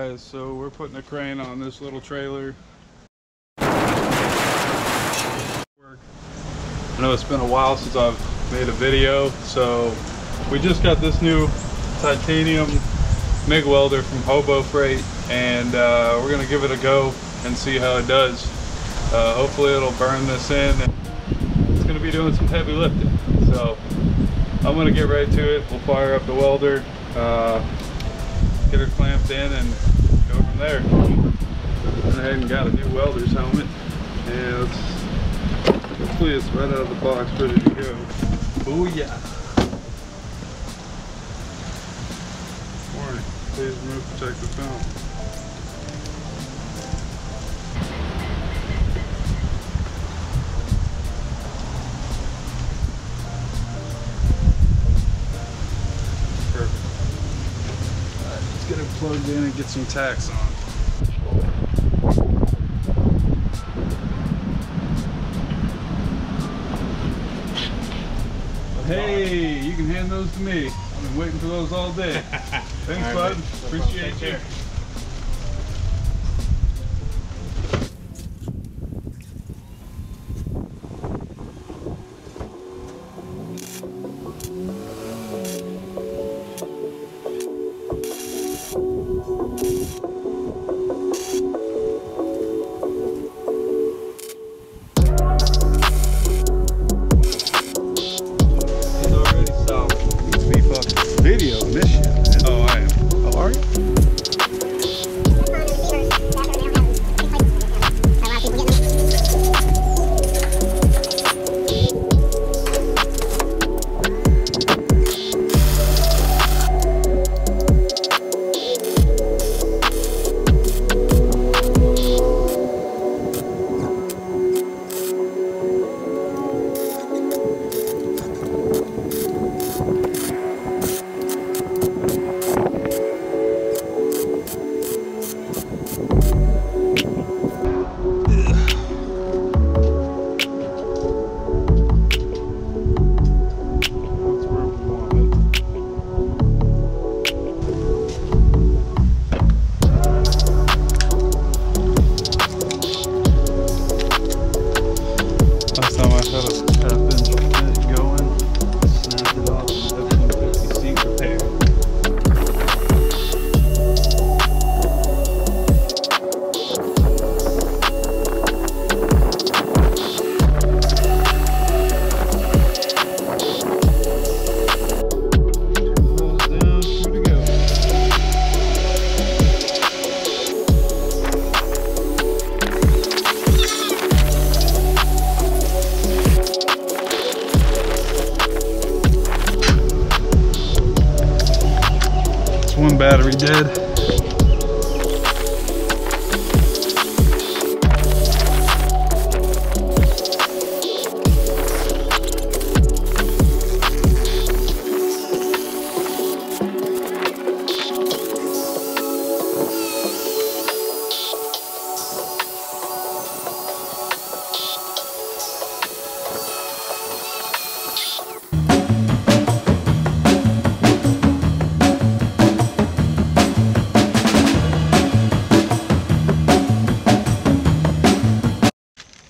guys, so we're putting a crane on this little trailer. I know it's been a while since I've made a video, so we just got this new titanium MIG welder from Hobo Freight, and we're gonna give it a go and see how it does. Hopefully it'll burn this in, and it's gonna be doing some heavy lifting. So I'm gonna get right to it. We'll fire up the welder, get her clamped in, and go from there. Went ahead and got a new welder's helmet, and hopefully it's right out of the box, ready to go. Oh yeah. Warning, please remove protective film. Get it plugged in and get some tacks on. Hey, you can hand those to me. I've been waiting for those all day. Thanks, all right, bud. Appreciate you. Video in this shit, man. Oh, I am. Oh, are you? Last time I had a half-inch bit going, snapped it off, and F-150 seat repair. Rolls down, through to go. One battery dead.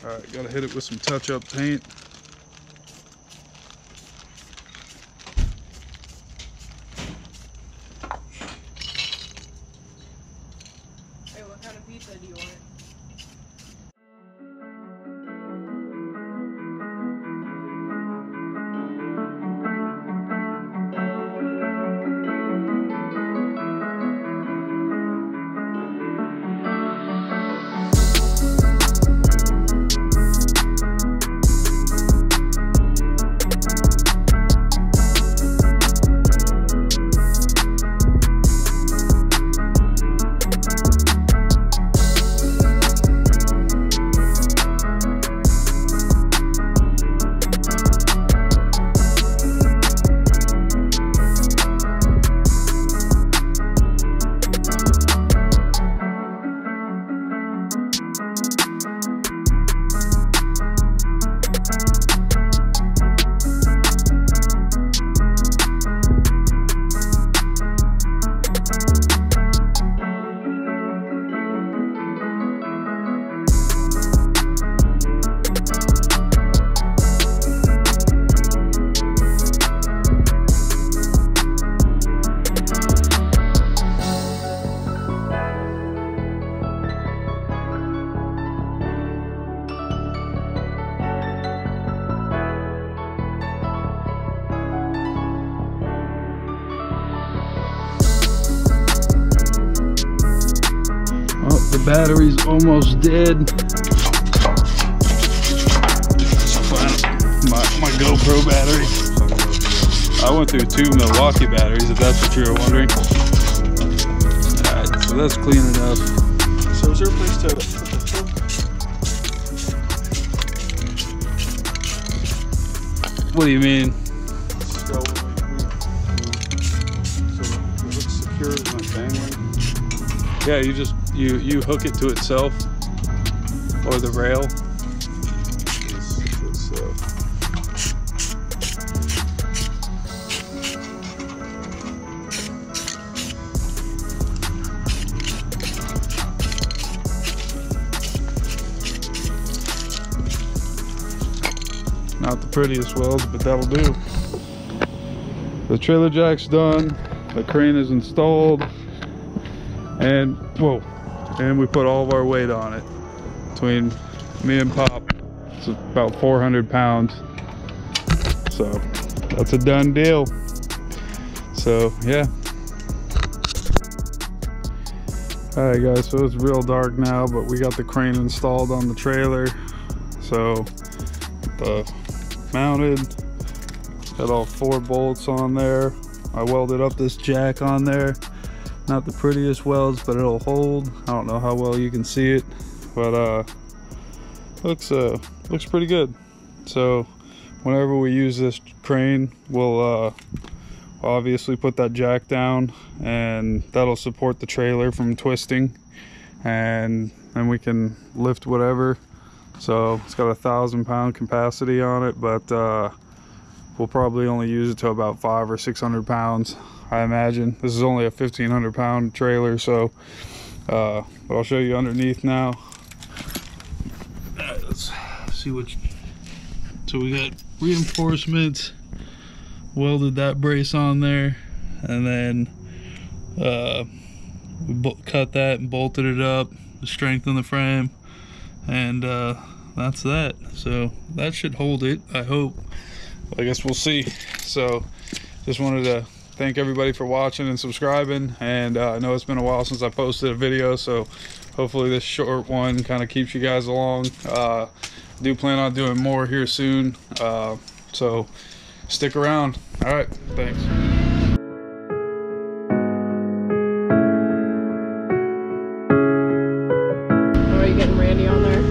Alright, gotta hit it with some touch-up paint. Hey, what kind of pizza do you want? Battery's almost dead. My GoPro battery. I went through 2 Milwaukee batteries, if that's what you were wondering. Alright, so that's clean enough. So is there a place to put the hook? What do you mean? So it looks secure, it's not dangling. Yeah, you hook it to itself or the rail. Not the prettiest welds, but that'll do. The trailer jack's done, the crane is installed, and whoa, and we put all of our weight on it. Between me and Pop, it's about 400 pounds. So that's a done deal. So yeah. Alright guys, so it's real dark now, but we got the crane installed on the trailer. So mounted, got all 4 bolts on there. I welded up this jack on there. Not the prettiest welds, but it'll hold. I don't know how well you can see it, but looks pretty good. So whenever we use this crane, we'll obviously put that jack down, and that'll support the trailer from twisting, and then we can lift whatever. So it's got a 1,000-pound capacity on it, but we'll probably only use it to about 500 or 600 pounds, I imagine. This is only a 1,500-pound trailer, so but I'll show you underneath now. Let's see what. So we got reinforcements, welded that brace on there, and then we cut that and bolted it up to strengthen the frame, and that's that. So that should hold it, I hope. I guess we'll see. So just wanted to thank everybody for watching and subscribing, and I know it's been a while since I posted a video, so hopefully this short one kind of keeps you guys along. Do plan on doing more here soon, so stick around. All right, thanks. Are you getting Randy on there?